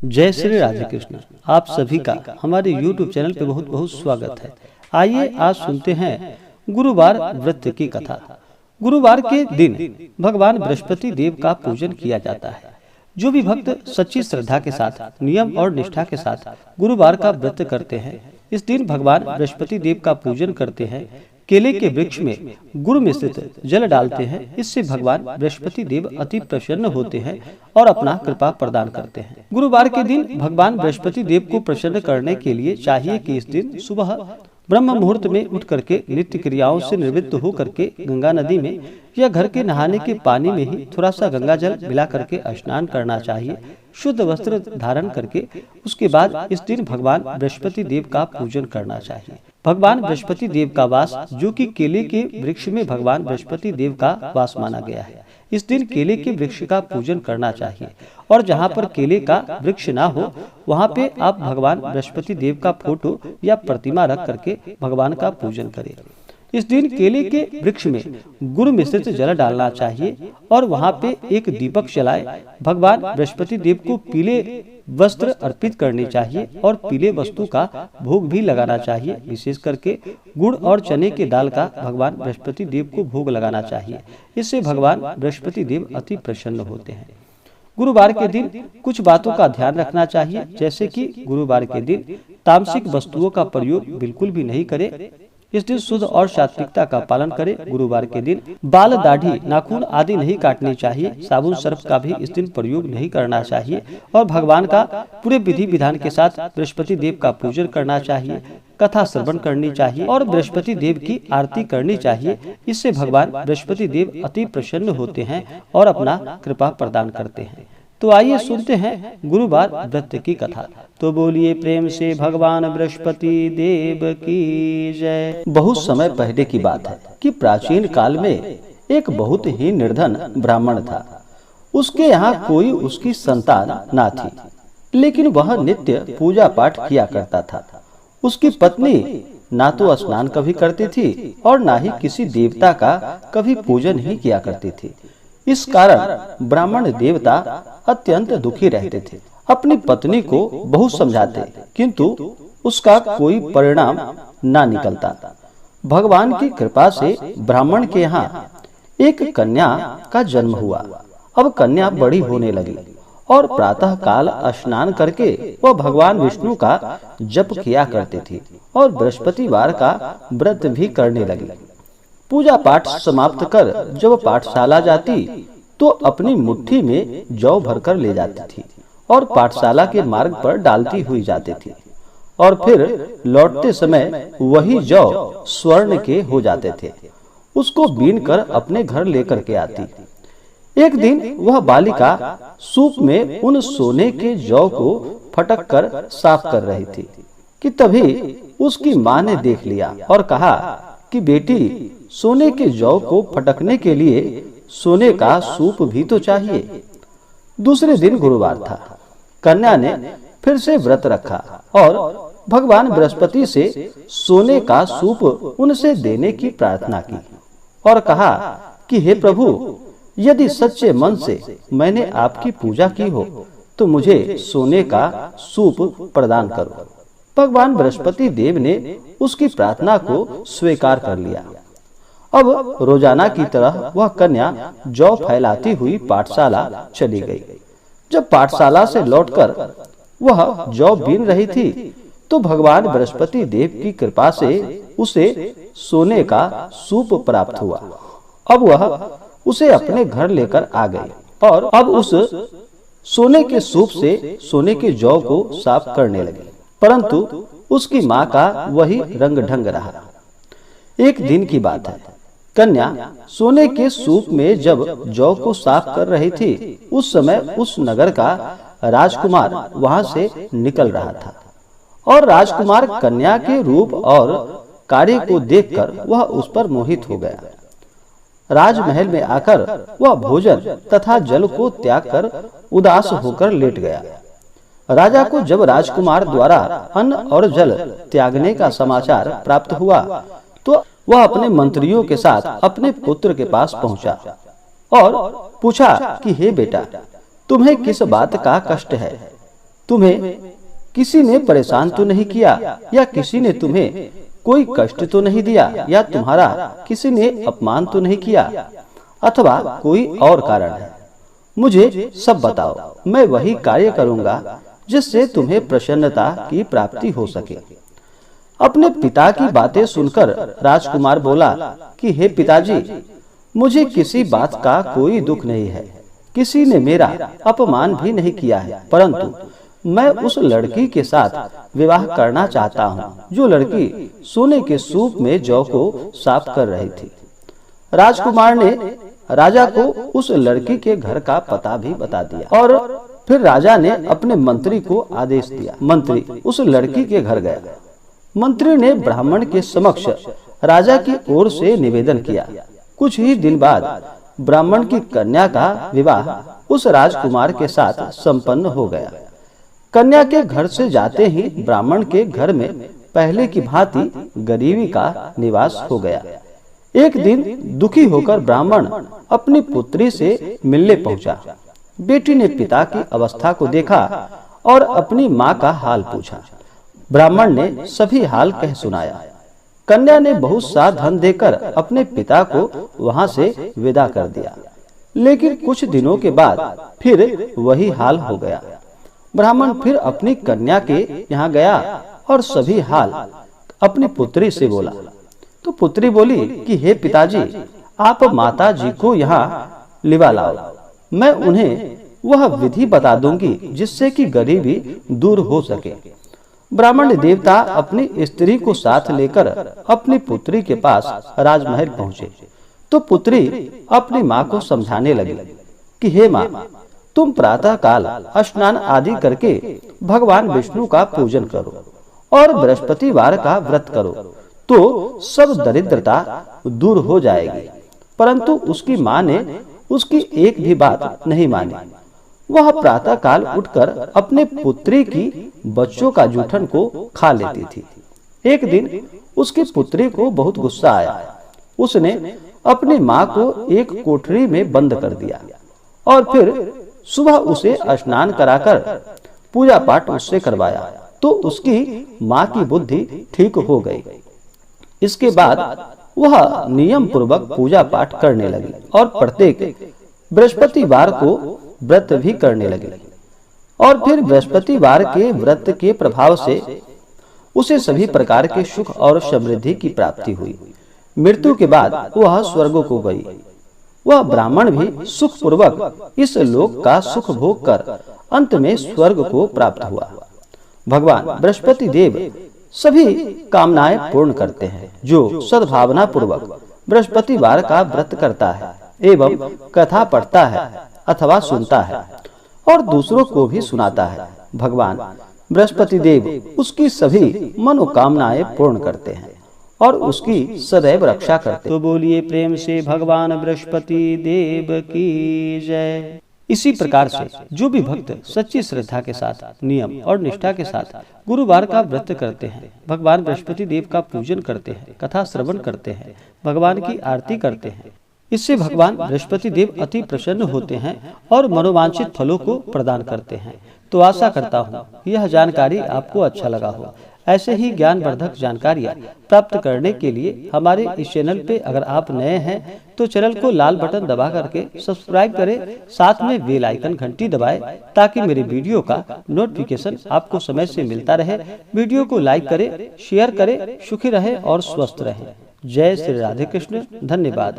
जय श्री राधे कृष्ण। आप सभी का हमारे YouTube चैनल पे बहुत बहुत स्वागत है। आइए आज सुनते हैं गुरुवार व्रत की कथा। गुरुवार के दिन भगवान बृहस्पति देव का पूजन किया जाता है। जो भी भक्त सच्ची श्रद्धा के साथ, नियम और निष्ठा के साथ गुरुवार का व्रत करते हैं, इस दिन भगवान बृहस्पति देव का पूजन करते हैं। केले के वृक्ष में गुड़ मिश्रित जल डालते हैं। इससे भगवान बृहस्पति देव अति प्रसन्न होते हैं और अपना कृपा प्रदान करते हैं। गुरुवार के दिन भगवान बृहस्पति देव को प्रसन्न करने के लिए चाहिए कि इस दिन सुबह ब्रह्म मुहूर्त में उठ करके नित्य क्रियाओं से निवृत्त हो करके गंगा नदी में या घर के नहाने के पानी में ही थोड़ा सा गंगा जल मिला करके स्नान करना चाहिए। शुद्ध वस्त्र धारण करके उसके बाद इस दिन भगवान बृहस्पति देव का पूजन करना चाहिए। भगवान बृहस्पति देव का वास, जो कि केले के वृक्ष में भगवान बृहस्पति देव का वास माना गया है, इस दिन केले के वृक्ष का पूजन करना चाहिए। और जहाँ पर केले का वृक्ष ना हो, वहाँ पे आप भगवान बृहस्पति देव का फोटो या प्रतिमा रख करके भगवान का पूजन करें। इस दिन केले के वृक्ष में गुड़ मिश्रित जल डालना चाहिए और वहाँ पे एक दीपक जलाए। भगवान बृहस्पति देव को पीले वस्त्र अर्पित करनी चाहिए और पीले वस्तु का भोग भी लगाना चाहिए। विशेष करके गुड़ और चने के दाल का भगवान बृहस्पति देव को भोग लगाना चाहिए। इससे भगवान बृहस्पति देव अति प्रसन्न होते हैं। गुरुवार के दिन कुछ बातों का ध्यान रखना चाहिए, जैसे कि गुरुवार के दिन तामसिक वस्तुओं का प्रयोग बिल्कुल भी नहीं करें। इस दिन शुद्ध और सात्विकता का पालन करें। गुरुवार के दिन बाल, दाढ़ी, नाखून आदि नहीं काटनी चाहिए। साबुन सर्फ का भी इस दिन प्रयोग नहीं करना चाहिए और भगवान का पूरे विधि विधान के साथ बृहस्पति देव का पूजन करना चाहिए। कथा श्रवण करनी चाहिए और बृहस्पति देव की आरती करनी चाहिए। इससे भगवान बृहस्पति देव अति प्रसन्न होते हैं और अपना कृपा प्रदान करते हैं। तो आइए सुनते हैं गुरुवार व्रत की कथा। तो बोलिए प्रेम से भगवान बृहस्पति देव की जय। बहुत समय पहले की बात है कि प्राचीन काल में एक बहुत ही निर्धन ब्राह्मण था। उसके यहाँ कोई उसकी संतान ना थी, लेकिन वह नित्य पूजा पाठ किया करता था। उसकी पत्नी ना तो स्नान कभी करती थी और ना ही किसी देवता का कभी पूजन ही किया करती थी। इस कारण ब्राह्मण देवता अत्यंत दुखी रहते थे। अपनी पत्नी को बहुत समझाते, किंतु उसका कोई परिणाम ना निकलता। भगवान की कृपा से ब्राह्मण के यहाँ एक कन्या का जन्म हुआ। अब कन्या बड़ी होने लगी और प्रातः काल स्नान करके वह भगवान विष्णु का जप किया करती थी और बृहस्पतिवार का व्रत भी करने लगी। पूजा पाठ समाप्त कर जब पाठशाला जाती तो अपनी मुट्ठी में जौ भरकर ले जाती थी और पाठशाला के मार्ग पर डालती हुई जाती थी और फिर लौटते समय वही जौ स्वर्ण के हो जाते थे। उसको बीन कर अपने घर लेकर के आती। एक दिन वह बालिका सूप में उन सोने के जौ को फटक कर साफ कर रही थी कि तभी उसकी माँ ने देख लिया और कहा कि बेटी, सोने के जौ को फटकने के लिए सोने का सूप भी तो चाहिए। दूसरे दिन गुरुवार था। कन्या ने फिर से व्रत रखा और भगवान बृहस्पति से सोने का सूप उनसे देने की प्रार्थना की और कहा कि हे प्रभु, यदि सच्चे मन से मैंने आपकी पूजा की हो तो मुझे सोने का सूप प्रदान करो। भगवान बृहस्पति देव ने उसकी प्रार्थना को स्वीकार कर लिया। अब रोजाना की तरह वह कन्या जौ फैलाती हुई पाठशाला चली गई। जब पाठशाला से लौटकर वह जौ बीन रही थी तो भगवान बृहस्पति देव की कृपा से उसे सोने का सूप प्राप्त हुआ। अब वह उसे अपने घर लेकर आ गई और अब उस सोने के सूप से सोने के जौ को साफ करने लगी, परंतु उसकी माँ का वही रंग ढंग रहा। एक दिन की बात है। कन्या सोने के सूप में जब जौ को साफ कर रही थी, उस समय उस नगर का राजकुमार वहां से निकल रहा था और राजकुमार कन्या के रूप और कार्य को देखकर वह उस पर मोहित हो गया। राजमहल में आकर वह भोजन तथा जल को त्याग कर उदास होकर लेट गया। राजा को जब राजकुमार द्वारा अन्न और जल त्यागने का समाचार प्राप्त हुआ तो वह अपने मंत्रियों के साथ अपने पुत्र के पास पहुंचा और पूछा कि हे बेटा, तुम्हें किस बात का कष्ट है? तुम्हें किसी ने परेशान तो नहीं किया, या किसी ने तुम्हें कोई कष्ट तो नहीं दिया, या तुम्हारा किसी ने अपमान तो नहीं किया, अथवा कोई और कारण है? मुझे सब बताओ, मैं वही कार्य करूंगा जिससे तुम्हें प्रसन्नता की प्राप्ति हो सके। अपने पिता की बातें सुनकर राजकुमार बोला कि हे पिताजी, मुझे किसी बात का कोई दुख नहीं है, किसी ने मेरा अपमान भी नहीं किया है, परंतु मैं उस लड़की के साथ विवाह करना चाहता हूँ जो लड़की सोने के सूप में जौ को साफ कर रही थी। राजकुमार ने राजा को उस लड़की के घर का पता भी बता दिया और फिर राजा ने अपने मंत्री को आदेश दिया। मंत्री उस लड़की के घर गया। मंत्री ने ब्राह्मण के समक्ष राजा की ओर से निवेदन किया। कुछ ही दिन बाद ब्राह्मण की कन्या का विवाह उस राजकुमार के साथ संपन्न हो गया। कन्या के घर से जाते ही ब्राह्मण के घर में पहले की भांति गरीबी का निवास हो गया। एक दिन दुखी होकर ब्राह्मण अपनी पुत्री से मिलने पहुंचा। बेटी ने पिता की अवस्था को देखा और अपनी माँ का हाल पूछा। ब्राह्मण ने सभी हाल कह सुनाया। कन्या ने बहुत सा धन देकर अपने पिता को वहां से विदा कर दिया, लेकिन कुछ दिनों के बाद फिर वही हाल हो गया। ब्राह्मण फिर अपनी कन्या के यहाँ गया और सभी हाल अपनी पुत्री से बोला। तो पुत्री बोली कि हे पिताजी, आप माता जी को यहाँ लिवा लाओ, मैं उन्हें वह विधि बता दूंगी जिससे कि गरीबी दूर हो सके। ब्राह्मण देवता अपनी स्त्री को साथ लेकर अपनी पुत्री के पास राजमहल पहुँचे। तो पुत्री अपनी माँ को समझाने लगी कि हे माँ, तुम प्रातः काल स्नान आदि करके भगवान विष्णु का पूजन करो और बृहस्पतिवार का व्रत करो तो सब दरिद्रता दूर हो जाएगी। परंतु उसकी माँ ने उसकी एक भी बात नहीं मानी। वह प्रातः काल उठकर अपने पुत्री की बच्चों का जूठन को खा लेती थी। एक दिन उसकी पुत्री को बहुत गुस्सा आया। उसने अपनी माँ को एक कोठरी में बंद कर दिया और फिर सुबह उसे स्नान कराकर पूजा पाठ उससे करवाया तो उसकी माँ की बुद्धि ठीक हो गई। इसके बाद वह नियम पूर्वक पूजा पाठ करने लगी और प्रत्येक बृहस्पतिवार को व्रत भी करने लगी। और फिर बृहस्पतिवार के व्रत के प्रभाव से उसे सभी प्रकार के सुख और समृद्धि की प्राप्ति हुई। मृत्यु के बाद वह स्वर्ग को गई। वह ब्राह्मण भी सुख पूर्वक इस लोक का सुख भोग कर अंत में स्वर्ग को प्राप्त हुआ। भगवान बृहस्पति देव सभी कामनाएं पूर्ण करते हैं जो सद्भावना पूर्वक बृहस्पतिवार का व्रत करता है एवं कथा पढ़ता है अथवा सुनता है और दूसरों को भी सुनाता है। भगवान बृहस्पति देव उसकी सभी मनोकामनाएं पूर्ण करते हैं और उसकी सदैव रक्षा करते। तो बोलिए प्रेम से भगवान बृहस्पति देव की जय। इसी प्रकार से जो भी भक्त सच्ची श्रद्धा के साथ नियम और निष्ठा के साथ गुरुवार का व्रत करते हैं, भगवान बृहस्पति देव का पूजन करते हैं, कथा श्रवण करते हैं, भगवान की आरती करते हैं, इससे भगवान बृहस्पति देव अति प्रसन्न होते हैं और मनोवांछित फलों को प्रदान करते हैं। तो आशा करता हूँ यह जानकारी आपको अच्छा लगा हो। ऐसे ही ज्ञानवर्धक जानकारियाँ प्राप्त करने के लिए हमारे इस चैनल पे अगर आप नए हैं तो चैनल को लाल बटन दबा करके सब्सक्राइब करें, साथ में बेल आइकन घंटी दबाएं ताकि मेरे वीडियो का नोटिफिकेशन आपको समय से मिलता रहे। वीडियो को लाइक करें, शेयर करें, सुखी रहे और स्वस्थ रहे। जय श्री राधे कृष्ण। धन्यवाद।